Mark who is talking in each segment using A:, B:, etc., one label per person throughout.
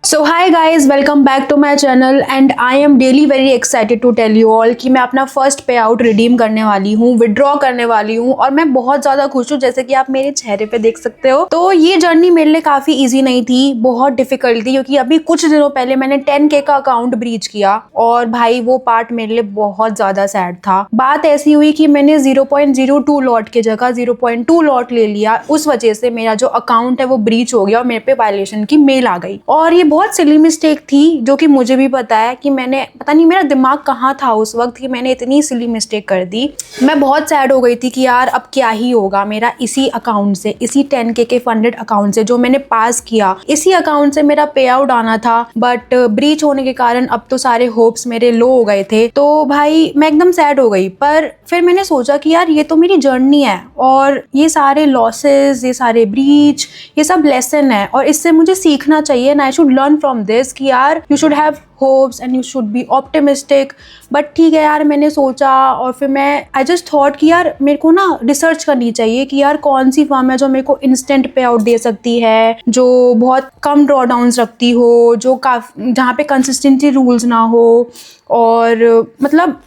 A: So hi guys, welcome back to my channel and I am really very excited to tell you all कि मैं अपना first पे out redeem करने वाली हूँ, विड्रॉ करने वाली हूँ और मैं बहुत ज़्यादा खुश हूँ, जैसे कि आप मेरे चेहरे पे देख सकते हो। तो ये जर्नी मेरे लिए काफ़ी इजी नहीं थी, बहुत डिफिकल्ट थी, क्योंकि अभी कुछ दिनों पहले मैंने 10K का अकाउंट ब्रीच किया और भाई वो पार्ट मेरे लिए बहुत ज़्यादा सैड था। बात ऐसी हुई कि मैंने 0.02 लॉट की जगह 0.2 लॉट ले लिया, उस वजह से मेरा जो अकाउंट है वो ब्रीच हो गया और मेरे पे वायलेशन की मेल आ गई। और ये बहुत सिली मिस्टेक थी, जो कि मुझे भी पता है कि मैंने, पता नहीं मेरा दिमाग कहाँ था उस वक्त कि मैंने इतनी सिली मिस्टेक कर दी। मैं बहुत सैड हो गई थी कि यार अब क्या ही होगा मेरा इसी अकाउंट से, इसी 10K के फंडेड अकाउंट से जो मैंने पास किया, इसी अकाउंट से मेरा पे आउट आना था। बट ब्रीच होने के कारण अब तो सारे होप्स मेरे लो हो गए थे, तो भाई मैं एकदम सैड हो गई। पर फिर मैंने सोचा कि यार ये तो मेरी जर्नी है और ये सारे लॉसेस, ये सारे ब्रीच, ये सब लेसन है और इससे मुझे सीखना चाहिए and I should learn from this कि यार you should have hopes and you should be optimistic. But ठीक है यार, मैंने सोचा और फिर मैं आई जस्ट थॉट कि यार मेरे को ना रिसर्च करनी चाहिए कि यार कौन सी फर्म है जो मेरे को इंस्टेंट पे आउट दे सकती है, जो बहुत कम ड्रॉ डाउन्स रखती हो, जो जहाँ पे कंसिस्टेंसी रूल्स ना हो। और मतलब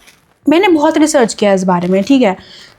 A: मैंने बहुत रिसर्च किया इस बारे में, ठीक है।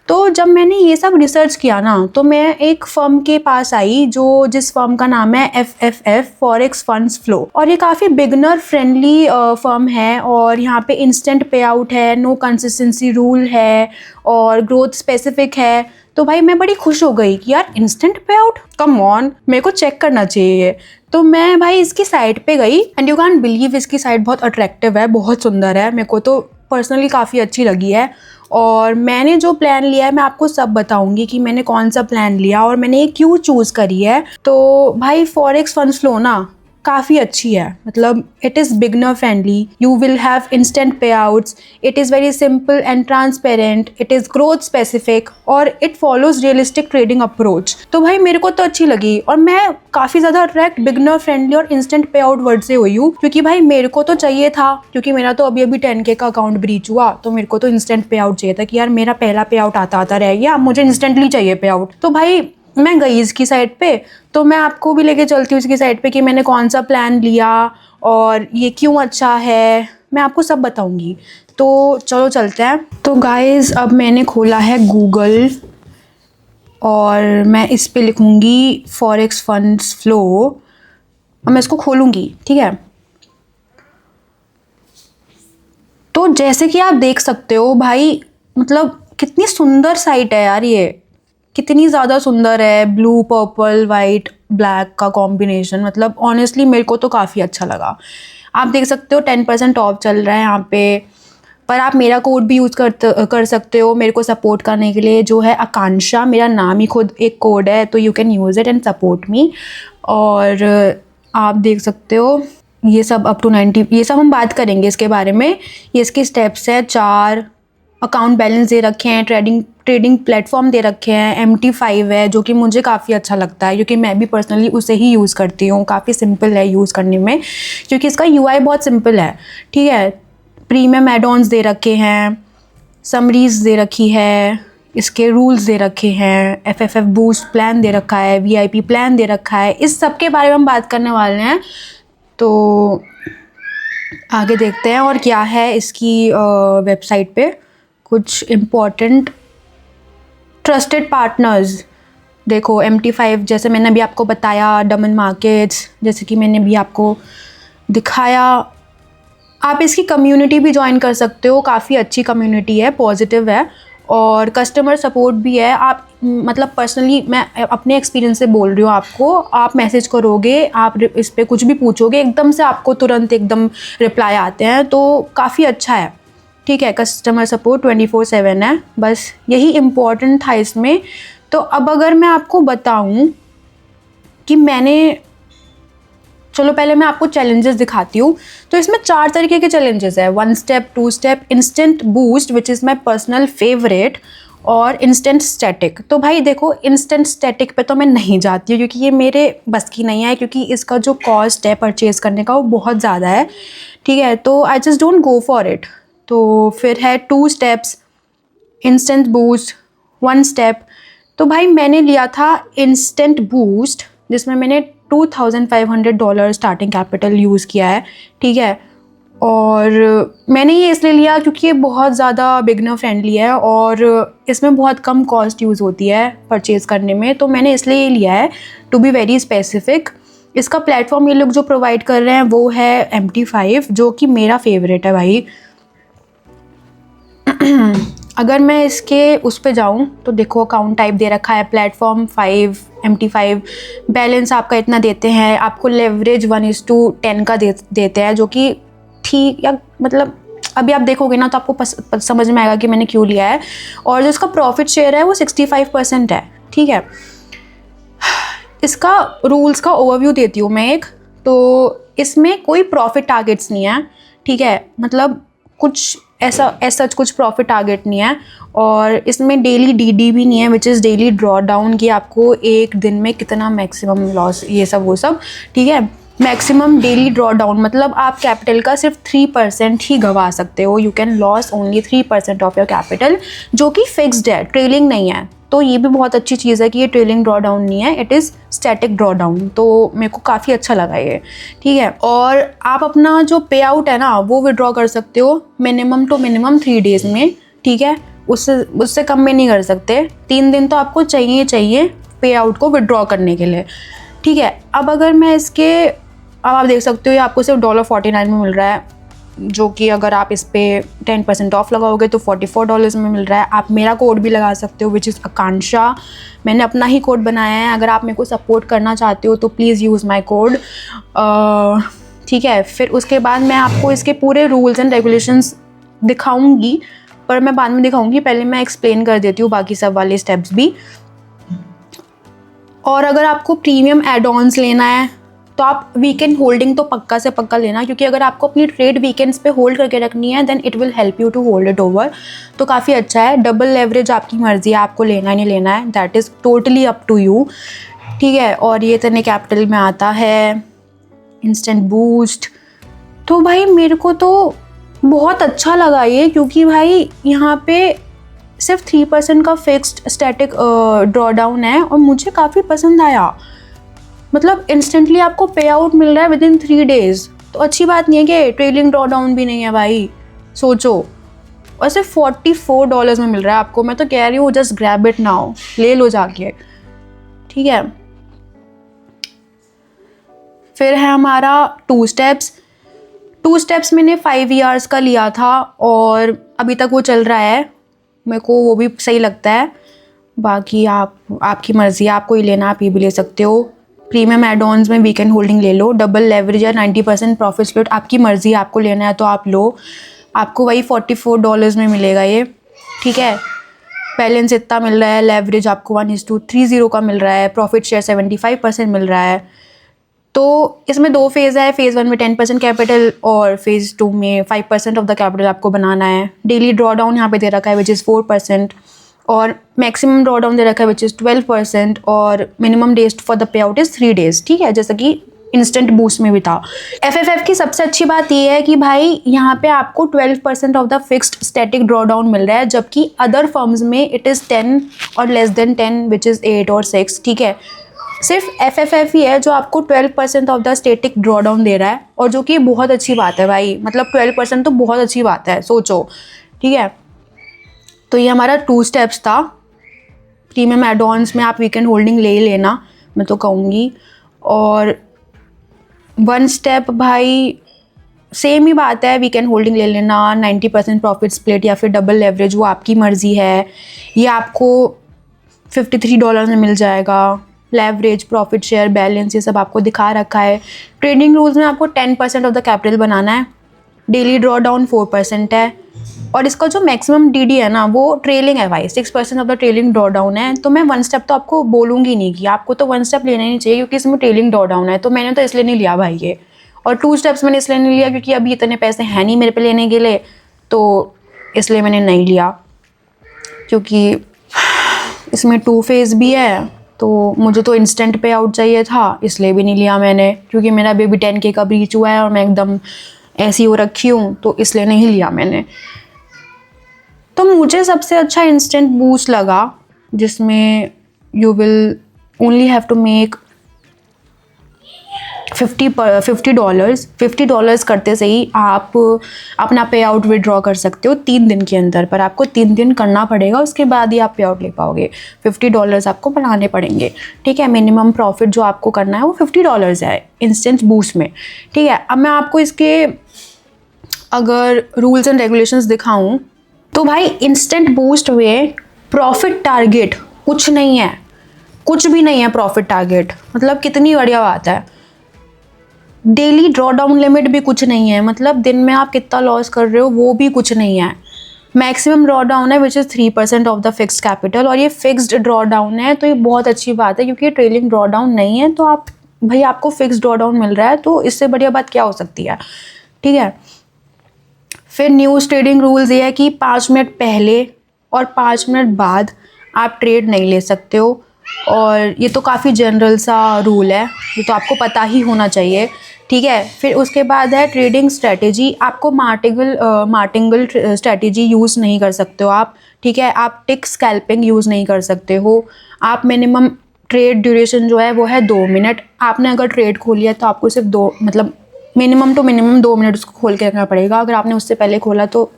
A: तो जब मैंने ये सब रिसर्च किया ना, तो मैं एक फर्म के पास आई जिस फर्म का नाम है FFF फॉरेक्स फंड्स फ्लो, और ये काफ़ी बिगनर फ्रेंडली फर्म है और यहाँ पे इंस्टेंट पे आउट है, नो कंसिस्टेंसी रूल है और ग्रोथ स्पेसिफिक है। तो भाई मैं बड़ी खुश हो गई कि यार इंस्टेंट पे आउट, कम ऑन, मेरे को चेक करना चाहिए। तो मैं भाई इसकी साइट पे गई एंड यू कैन बिलीव इसकी साइट बहुत अट्रैक्टिव है, बहुत सुंदर है, मेरे को तो पर्सनली काफ़ी अच्छी लगी है। और मैंने जो प्लान लिया है मैं आपको सब बताऊंगी कि मैंने कौन सा प्लान लिया और मैंने ये क्यों चूज़ करी है। तो भाई फॉरेक्स फंड्स फ्लो ना काफ़ी अच्छी है, मतलब it is beginner friendly, you will have instant payouts, it is very simple and transparent, it is growth specific और it follows realistic trading approach. तो भाई मेरे को तो अच्छी लगी और मैं काफ़ी ज़्यादा अट्रैक्ट बिगनर फ्रेंडली और इंस्टेंट पे आउट वर्ड से हुई हूँ, क्योंकि भाई मेरे को तो चाहिए था, क्योंकि मेरा तो अभी 10K का अकाउंट ब्रीच हुआ, तो मेरे को तो इंस्टेंट पे आउट चाहिए था कि यार मेरा पहला पे आउट आता रह गया, मुझे इंस्टेंटली चाहिए पे आउट। तो भाई मैं गई इसकी साइट पे, तो मैं आपको भी लेके चलती हूँ इसकी साइट पे कि मैंने कौन सा प्लान लिया और ये क्यों अच्छा है, मैं आपको सब बताऊंगी। तो चलो चलते हैं। तो गाइस अब मैंने खोला है गूगल और मैं इस पे लिखूँगी फॉरेक्स फंड्स फ्लो और मैं इसको खोलूँगी, ठीक है। तो जैसे कि आप देख सकते हो भाई, मतलब कितनी सुंदर साइट है यार, ये कितनी ज़्यादा सुंदर है, ब्लू पर्पल वाइट ब्लैक का कॉम्बिनेशन, मतलब ऑनेस्टली मेरे को तो काफ़ी अच्छा लगा। आप देख सकते हो 10% ऑफ चल रहा है यहाँ पे, पर आप मेरा कोड भी यूज़ कर सकते हो मेरे को सपोर्ट करने के लिए, जो है आकांक्षा, मेरा नाम ही खुद एक कोड है, तो you can use it and support me. और आप देख सकते हो ये सब अप टू 90, ये सब हम बात करेंगे इसके बारे में। ये इसके स्टेप्स है 4, अकाउंट बैलेंस दे रखे हैं, ट्रेडिंग प्लेटफॉर्म दे रखे हैं, MT5 है जो कि मुझे काफ़ी अच्छा लगता है क्योंकि मैं भी पर्सनली उसे ही यूज़ करती हूँ, काफ़ी सिंपल है यूज़ करने में क्योंकि इसका UI बहुत सिंपल है, ठीक है। प्रीमियम एड-ऑन्स दे रखे हैं, समरीज दे रखी है, इसके रूल्स दे रखे हैं, FFF बूस्ट प्लान दे रखा है, VIP प्लान दे रखा है, इस सब के बारे में हम बात करने वाले हैं। तो आगे देखते हैं और क्या है इसकी वेबसाइट पे कुछ इम्पॉर्टेंट ट्रस्टेड पार्टनर्स। देखो MT5 जैसे मैंने अभी आपको बताया, डमन मार्केट्स जैसे कि मैंने भी आपको दिखाया। आप इसकी कम्युनिटी भी ज्वाइन कर सकते हो, काफ़ी अच्छी कम्युनिटी है, पॉजिटिव है और कस्टमर सपोर्ट भी है। आप मतलब पर्सनली मैं अपने एक्सपीरियंस से बोल रही हूँ आपको, आप मैसेज करोगे, आप इस पर कुछ भी पूछोगे, एकदम से आपको तुरंत एकदम रिप्लाई आते हैं, तो काफ़ी अच्छा है, ठीक है। कस्टमर सपोर्ट 24/7 है, बस यही इम्पोर्टेंट था इसमें। तो अब अगर मैं आपको बताऊं कि चलो पहले मैं आपको चैलेंजेस दिखाती हूँ। तो इसमें 4 तरीके के चैलेंजेस है, 1 step, 2 step, instant boost which is my personal favourite और इंस्टेंट स्टैटिक। तो भाई देखो इंस्टेंट स्टैटिक पे तो मैं नहीं जाती हूँ क्योंकि ये मेरे बस की नहीं है, क्योंकि इसका जो कॉस्ट है परचेज़ करने का वो बहुत ज़्यादा है, ठीक है। तो I just don't go for it. तो फिर है 2 स्टेप्स, इंस्टेंट बूस्ट, 1 स्टेप। तो भाई मैंने लिया था इंस्टेंट बूस्ट जिसमें मैंने $2,500 स्टार्टिंग कैपिटल यूज़ किया है, ठीक है। और मैंने ये इसलिए लिया क्योंकि ये बहुत ज़्यादा बिगनर फ्रेंडली है और इसमें बहुत कम कॉस्ट यूज़ होती है परचेज़ करने में, तो मैंने इसलिए ये लिया है टू बी वेरी स्पेसिफिक। इसका प्लेटफॉर्म ये लोग जो प्रोवाइड कर रहे हैं वो है MT5, जो कि मेरा फेवरेट है भाई। अगर मैं इसके उस पे जाऊँ तो देखो अकाउंट टाइप दे रखा है प्लेटफॉर्म 5 MT5, बैलेंस आपका इतना देते हैं, आपको लेवरेज 1:10 का देते हैं, जो कि ठीक या मतलब अभी आप देखोगे ना तो आपको समझ में आएगा कि मैंने क्यों लिया है। और जो इसका प्रॉफिट शेयर है वो 65% है, ठीक है। इसका रूल्स का ओवरव्यू देती हूँ मैं एक, तो इसमें कोई प्रॉफिट टारगेट्स नहीं है, ठीक है। मतलब कुछ ऐसा कुछ प्रॉफिट टारगेट नहीं है। और इसमें डेली DD भी नहीं है, which is daily draw down, कि आपको एक दिन में कितना मैक्सिमम लॉस, ये सब वो सब, ठीक है। मैक्सिमम डेली ड्रॉ डाउन मतलब आप कैपिटल का सिर्फ 3% ही गंवा सकते हो। You can loss only 3% of your capital, जो कि फिक्स्ड है, ट्रेलिंग नहीं है। तो ये भी बहुत अच्छी चीज़ है कि ये ट्रेलिंग ड्रॉ डाउन नहीं है, it is static draw down. तो मेरे को काफ़ी अच्छा लगा ये, ठीक है। और आप अपना जो पे आउट है ना वो विड्रॉ कर सकते हो मिनिमम टू मिनिमम 3 डेज़ में, ठीक है। उससे कम में नहीं कर सकते। 3 दिन तो आपको चाहिए पे आउट को विड्रॉ करने के लिए, ठीक है। अब अगर मैं अब आप देख सकते हो ये आपको सिर्फ $49 में मिल रहा है, जो कि अगर आप इस पे 10% ऑफ लगाओगे तो $44 में मिल रहा है। आप मेरा कोड भी लगा सकते हो, विच इज़ आकांक्षा। मैंने अपना ही कोड बनाया है। अगर आप मेरे को सपोर्ट करना चाहते हो तो प्लीज़ यूज़ माई कोड, ठीक है। फिर उसके बाद मैं आपको इसके पूरे रूल्स एंड रेगुलेशंस दिखाऊंगी, पर मैं बाद में दिखाऊंगी, पहले मैं एक्सप्लेन कर देती हूँ बाकी सब वाले स्टेप्स भी। और अगर आपको प्रीमियम एड ऑन्स लेना है तो आप वीकेंड होल्डिंग तो पक्का से पक्का लेना, क्योंकि अगर आपको अपनी ट्रेड वीकेंड्स पे होल्ड करके रखनी है then it will help you to hold it over. तो काफ़ी अच्छा है। डबल लेवरेज आपकी मर्जी है, आपको लेना है नहीं लेना है, that is totally up to you, ठीक है। और ये इतने कैपिटल में आता है, इंस्टेंट बूस्ट। तो भाई मेरे को तो बहुत अच्छा लगा ये, क्योंकि भाई यहाँ पे सिर्फ 3% का फिक्स्ड स्टैटिक ड्रॉ डाउन है और मुझे काफ़ी पसंद आया। मतलब इंस्टेंटली आपको पे आउट मिल रहा है विद इन 3 डेज़, तो अच्छी बात नहीं है कि ट्रेलिंग ड्रॉ डाउन भी नहीं है भाई, सोचो। और सिर्फ $44 में मिल रहा है आपको। मैं तो कह रही हूँ जस्ट ग्रैब इट नाउ, ले लो जाके, ठीक है। फिर है हमारा 2 स्टेप्स मैंने 5 years का लिया था और अभी तक वो चल रहा है, मेरे को वो भी सही लगता है। बाकी आपकी मर्ज़ी है, आपको ही लेना आप ये भी ले सकते हो। प्रीमियम एड ऑन्स में वीकेंड होल्डिंग ले लो, डबल लेवरेज या 90% प्रॉफिट स्प्लिट आपकी मर्ज़ी है, आपको लेना है तो आप लो। आपको वही $44 में मिलेगा ये, ठीक है। बैलेंस इतना मिल रहा है, लेवरेज आपको 1:30 का मिल रहा है, प्रॉफिट शेयर 75% मिल रहा है। तो इसमें 2 फेज़ है, फेज़ 1 में 10% कैपिटल और फेज़ 2 में 5% ऑफ द कैपिटल आपको बनाना है। डेली ड्रॉ डाउन यहाँ पे दे रखा है विच इज़ 4%, और मैक्सिमम ड्रॉ डाउन दे रखा है विच इज़ 12%, और minimum days for the pay out is 3 days, ठीक है, जैसा कि इंस्टेंट बूस्ट में भी था। FFF की सबसे अच्छी बात ये है कि भाई यहाँ पे आपको 12% of the fixed static draw down मिल रहा है, जबकि अदर फर्म्स में इट इज़ 10 और लेस देन 10 विच इज़ 8 और 6, ठीक है। सिर्फ FFF ही है जो आपको 12% of the static draw down दे रहा है, और जो कि बहुत अच्छी बात है भाई। मतलब 12% तो बहुत अच्छी बात है, सोचो, ठीक है। तो ये हमारा 2 स्टेप्स था। प्रीमियम एड ऑन्स में आप वीकेंड होल्डिंग ले ही लेना, मैं तो कहूँगी। और 1 स्टेप भाई सेम ही बात है, वीकेंड होल्डिंग ले लेना, 90% प्रॉफिट स्प्लिट या फिर डबल लेवरेज, वो आपकी मर्ज़ी है। ये आपको $53 में मिल जाएगा। लेवरेज, प्रॉफिट शेयर, बैलेंस, ये सब आपको दिखा रखा है। ट्रेडिंग रूल्स में आपको 10% ऑफ द कैपिटल बनाना है। डेली ड्रॉ डाउन 4% है, और इसका जो मैक्सिमम DD है ना वो ट्रेलिंग है भाई, 6% of the trailing draw down है। तो मैं 1 स्टेप तो आपको बोलूँगी नहीं कि आपको तो 1 स्टेप लेना ही चाहिए, क्योंकि इसमें ट्रेलिंग ड्रॉ डाउन है, तो मैंने तो इसलिए नहीं लिया भाई ये। और 2 स्टेप्स मैंने इसलिए नहीं लिया क्योंकि अभी इतने पैसे हैं नहीं मेरे पे लेने के लिए, तो इसलिए मैंने नहीं लिया। क्योंकि इसमें 2 फेज़ भी है, तो मुझे तो इंस्टेंट पे आउट चाहिए था, इसलिए भी नहीं लिया मैंने। क्योंकि मेरा बेबी 10K का ब्रीच हुआ है और मैं एकदम ऐसी हो रखी हूँ, तो इसलिए नहीं लिया मैंने। तो मुझे सबसे अच्छा इंस्टेंट बूस्ट लगा, जिसमें you will only have to make $50 करते से ही आप अपना पे आउट विड्रॉ कर सकते हो 3 दिन के अंदर, पर आपको 3 दिन करना पड़ेगा, उसके बाद ही आप पे आउट ले पाओगे। $50 आपको बनाने पड़ेंगे, ठीक है। मिनिमम प्रॉफिट जो आपको करना है वो $50 है इंस्टेंट बूस्ट में, ठीक है। अब मैं आपको इसके अगर रूल्स एंड रेगुलेशंस दिखाऊं तो भाई इंस्टेंट बूस्ट में प्रॉफिट टारगेट कुछ नहीं है, कुछ भी नहीं है प्रॉफिट टारगेट। मतलब कितनी बढ़िया बात है। डेली ड्रॉ डाउन लिमिट भी कुछ नहीं है, मतलब दिन में आप कितना लॉस कर रहे हो वो भी कुछ नहीं है। मैक्सिमम ड्रॉ डाउन है which is 3% of the fixed capital, और ये फिक्स्ड ड्रॉ डाउन है, तो ये बहुत अच्छी बात है क्योंकि ये ट्रेलिंग ड्रॉ डाउन नहीं है। तो आप भाई आपको फिक्स्ड ड्रॉ डाउन मिल रहा है, तो इससे बढ़िया बात क्या हो सकती है, ठीक है। फिर न्यूज़ ट्रेडिंग रूल्स ये है कि 5 मिनट पहले और 5 मिनट बाद आप ट्रेड नहीं ले सकते हो, और ये तो काफ़ी जनरल सा रूल है, ये तो आपको पता ही होना चाहिए, ठीक है। फिर उसके बाद है ट्रेडिंग स्ट्रेटेजी। आपको मार्टिंगल स्ट्रेटेजी यूज़ नहीं कर सकते हो आप, ठीक है। आप टिक स्कैल्पिंग यूज़ नहीं कर सकते हो। आप मिनिमम ट्रेड ड्यूरेशन जो है वो है 2 मिनट। आपने अगर ट्रेड खोली है तो आपको सिर्फ 2 मतलब मिनिमम टू मिनिमम 2 मिनट उसको खोल के रखना पड़ेगा। अगर आपने उससे पहले खोला तो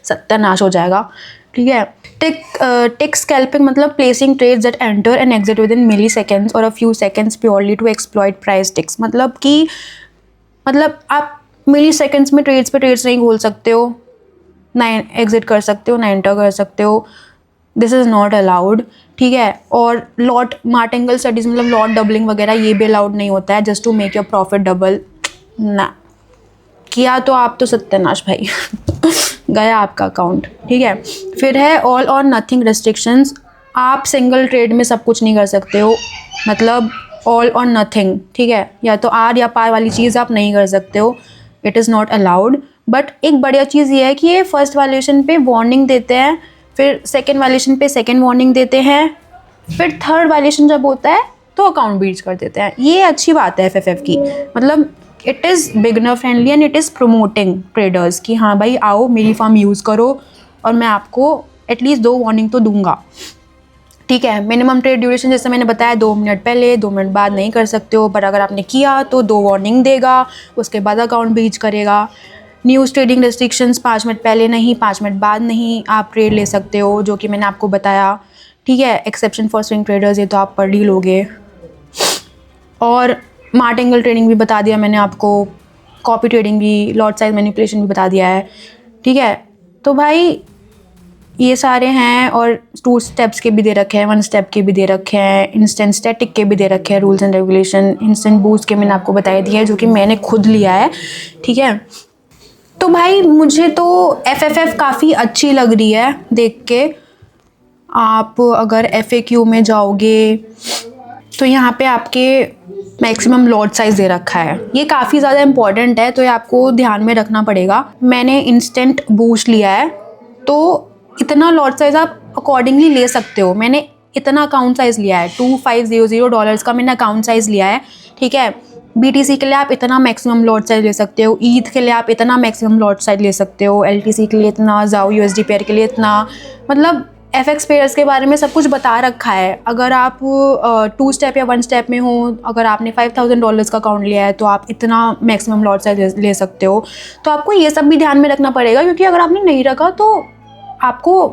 A: सत्यानाश हो जाएगा, ठीक है। टिक स्कैल्पिंग मतलब placing trades that enter and exit within milliseconds और a few seconds purely to exploit price ticks. मतलब आप मिली सेकेंड्स में ट्रेड्स पे ट्रेड्स नहीं खोल सकते हो, ना एग्जिट कर सकते हो, ना एंटर कर सकते हो। दिस इज़ नॉट अलाउड, ठीक है। और लॉट मार्टिंगल स्टडीज मतलब लॉट डबलिंग वगैरह ये भी अलाउड नहीं होता है, just to make your profit double. ना किया तो आप तो सत्यानाश भाई गया आपका अकाउंट, ठीक है। फिर है ऑल और नथिंग रेस्ट्रिक्शंस। आप सिंगल ट्रेड में सब कुछ नहीं कर सकते हो, मतलब ऑल और नथिंग, ठीक है। या तो आर या पार वाली चीज़ आप नहीं कर सकते हो, it is not allowed. But एक बढ़िया चीज़ ये है कि ये फर्स्ट वायलेशन पे वार्निंग देते हैं, फिर सेकेंड वायलेशन पे सेकेंड वार्निंग देते हैं, फिर थर्ड वायलेशन जब होता है तो अकाउंट ब्रीच कर देते हैं। ये अच्छी बात है FFF की, मतलब it is beginner friendly and it is promoting traders कि हाँ भाई आओ मेरी फर्म यूज़ करो और मैं आपको एटलीस्ट 2 वार्निंग तो दूंगा, ठीक है। मिनिमम ट्रेड ड्यूरेशन जैसे मैंने बताया 2 मिनट पहले 2 मिनट बाद नहीं कर सकते हो, पर अगर आपने किया तो 2 वार्निंग देगा, उसके बाद अकाउंट ब्रीच करेगा। न्यूज़ ट्रेडिंग रेस्ट्रिक्शंस 5 मिनट पहले नहीं 5 मिनट बाद नहीं आप ट्रेड ले सकते हो, जो कि मैंने आपको बताया, ठीक है। एक्सेप्शन फॉर स्विंग ट्रेडर्स ये तो आप पढ़ ही लोगे। और मार्टिंगल ट्रेडिंग भी बता दिया मैंने आपको, कॉपी ट्रेडिंग भी, लॉट साइज मैनिपुलेशन भी बता दिया है, ठीक है। तो भाई ये सारे हैं, और 2 स्टेप्स के भी दे रखे हैं, 1 स्टेप के भी दे रखे हैं, इंस्टेंट स्टैटिक के भी दे रखे हैं rules and regulation. Instant boost के मैंने आपको बता दिया है, जो कि मैंने खुद लिया है, ठीक है। तो भाई मुझे तो FFF काफ़ी अच्छी लग रही है देख के। आप अगर FAQ में जाओगे तो यहाँ पे आपके मैक्सिमम लॉट साइज़ दे रखा है, ये काफ़ी ज़्यादा इंपॉर्टेंट है, तो ये आपको ध्यान में रखना पड़ेगा। मैंने इंस्टेंट बूस्ट लिया है तो इतना लॉट साइज़ आप अकॉर्डिंगली ले सकते हो। मैंने इतना अकाउंट साइज़ लिया है, $2500 का मैंने अकाउंट साइज़ लिया है, ठीक है। BTC के लिए आप इतना मैक्सिमम लॉट साइज़ ले सकते हो, ETH के लिए आप इतना मैक्सिमम लॉट साइज़ ले सकते हो, LTC के लिए इतना, ZAO USD पेयर के लिए इतना, मतलब FX पेयर्स के बारे में सब कुछ बता रखा है। अगर आप 2 स्टेप या 1 स्टेप में हो, अगर आपने $5000 का अकाउंट लिया है तो आप इतना मैक्सिमम लॉट साइज ले सकते हो। तो आपको ये सब भी ध्यान में रखना पड़ेगा, क्योंकि अगर आपने नहीं रखा तो आपको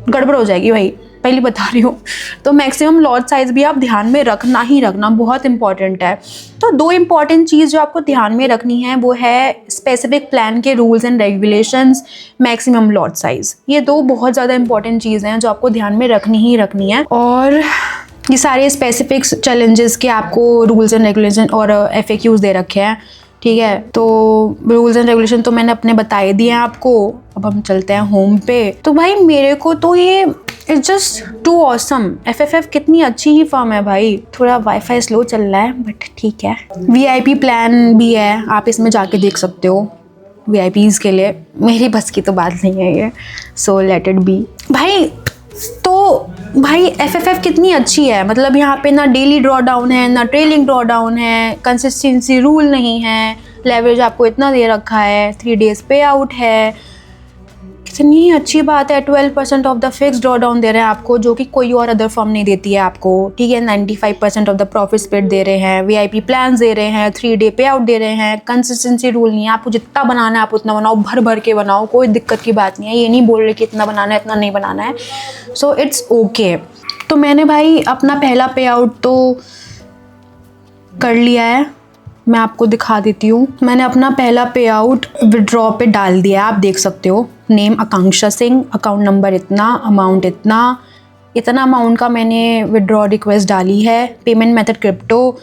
A: गड़बड़ हो जाएगी भाई, पहले बता रही हूँ। तो मैक्सिमम लॉट साइज़ भी आप ध्यान में रखना ही रखना, बहुत इंपॉर्टेंट है। तो 2 इंपॉर्टेंट चीज़ जो आपको ध्यान में रखनी है वो है स्पेसिफिक प्लान के rules and regulations, maximum lot size. ये 2 बहुत ज़्यादा इंपॉर्टेंट चीज़ हैं जो आपको ध्यान में रखनी ही रखनी है। और ये सारे स्पेसिफिक चैलेंजेस के आपको रूल्स एंड रेगुलेशन और FAQs दे रखे हैं, ठीक है। तो रूल्स एंड रेगुलेशन तो मैंने अपने बताए दिए हैं आपको। अब हम चलते हैं होम पे। तो भाई मेरे को तो ये it's just too awesome. FFF कितनी अच्छी ही फर्म है भाई। थोड़ा वाईफाई स्लो चल रहा है बट ठीक है। VIP प्लान भी है, आप इसमें जाके देख सकते हो VIPs के लिए। मेरी बस की तो बात नहीं है ये, सो लेट इट बी भाई। तो भाई FFF कितनी अच्छी है, मतलब यहाँ पे ना डेली ड्रॉ डाउन है ना ट्रेलिंग ड्रॉ डाउन है, कंसिस्टेंसी रूल नहीं है, लेवरेज आपको इतना दे रखा है, 3 डेज पे आउट है। कितनी अच्छी बात है, 12% of the fix draw down दे रहे हैं आपको, जो कि कोई और अदर फर्म नहीं देती है आपको, ठीक है। 95% ऑफ द प्रॉफिट स्प्लिट दे रहे हैं, VIP प्लान दे रहे हैं, 3 डे पे आउट दे रहे हैं, कंसिस्टेंसी रूल नहीं है, आपको जितना बनाना है आप उतना बनाओ, भर भर के बनाओ, कोई दिक्कत की बात नहीं है। ये नहीं बोल रहे कि इतना बनाना है इतना नहीं बनाना है, सो इट्स ओके। तो मैंने भाई अपना पहला पे आउट तो कर लिया है, मैं आपको दिखा देती हूँ। मैंने अपना पहला पे आउट विड्रॉ पे डाल दिया है, आप देख सकते हो। Name Akanksha Singh, account number इतना, अमाउंट इतना अमाउंट का मैंने विड्रॉ रिक्वेस्ट डाली है। पेमेंट मेथड क्रिप्टो,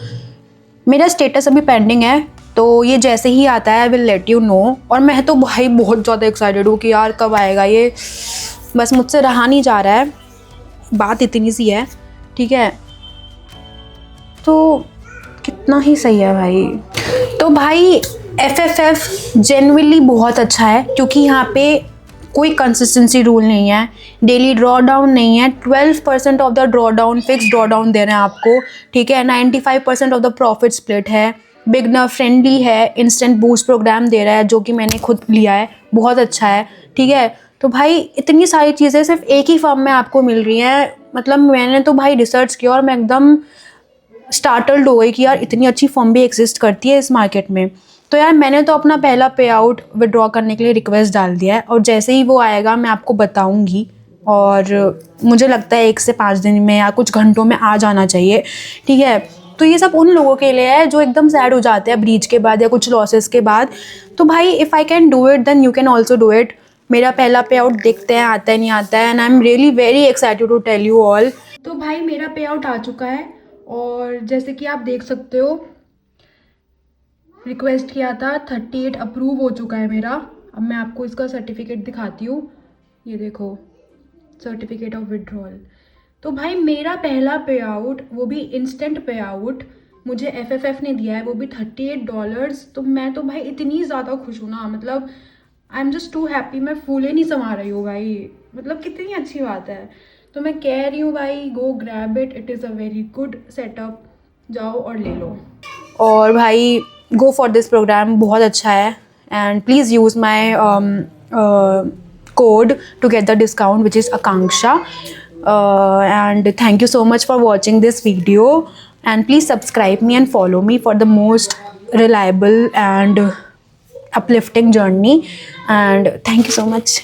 A: मेरा स्टेटस अभी पेंडिंग है, तो ये जैसे ही आता है I will let you know. और मैं तो भाई बहुत ज़्यादा एक्साइटेड हूँ कि यार कब आएगा ये, बस मुझसे रहा नहीं जा रहा है, बात इतनी सी है, ठीक है। तो कितना ही सही है भाई। तो भाई FFF जेन्युइनली बहुत अच्छा है, क्योंकि यहाँ पे कोई कंसिस्टेंसी रूल नहीं है, डेली ड्रॉ डाउन नहीं है, 12% of the draw down fix draw down दे रहे हैं आपको, ठीक है। 95% ऑफ द प्रॉफिट स्प्लिट है, बिगनर फ्रेंडली है, इंस्टेंट बूस्ट प्रोग्राम दे रहा है जो कि मैंने खुद लिया है, बहुत अच्छा है, ठीक है। तो भाई इतनी सारी चीज़ें सिर्फ एक ही फर्म में आपको मिल रही हैं, मतलब मैंने तो भाई रिसर्च किया और मैं एकदम स्टार्टल्ड हो गई कि यार इतनी अच्छी फर्म भी एग्जिस्ट करती है इस मार्केट में। तो यार मैंने तो अपना पहला पे आउट विड्रॉ करने के लिए रिक्वेस्ट डाल दिया है, और जैसे ही वो आएगा मैं आपको बताऊंगी, और मुझे लगता है 1 से 5 दिन में या कुछ घंटों में आ जाना चाहिए, ठीक है। तो ये सब उन लोगों के लिए है जो एकदम सैड हो जाते हैं ब्रीच के बाद या कुछ लॉसेस के बाद। तो भाई if I can do it then you can also do it. मेरा पहला पे आउट देखते हैं आता है नहीं आता है, and I am really very excited to tell you all. तो भाई मेरा पे आउट आ चुका है, और जैसे कि आप देख सकते हो रिक्वेस्ट किया था, 38 अप्रूव हो चुका है मेरा। अब मैं आपको इसका सर्टिफिकेट दिखाती हूँ, ये देखो सर्टिफिकेट ऑफ विड्रॉल। तो भाई मेरा पहला पे आउट, वो भी इंस्टेंट पे आउट, मुझे FFF ने दिया है, वो भी $38। तो मैं तो भाई इतनी ज़्यादा खुश हूँ ना, मतलब I am just too happy, मैं फूले नहीं समा रही हूँ भाई, मतलब कितनी अच्छी बात है। तो मैं कह रही हूँ भाई गो grab it, it is a very good setup, जाओ और ले लो। और भाई गो फॉर दिस प्रोग्राम, बहुत अच्छा है, and please use my code to get the discount, which is Akanksha. And thank you so much for watching this video, and please subscribe me and follow me for the most reliable and uplifting journey, and thank you so much.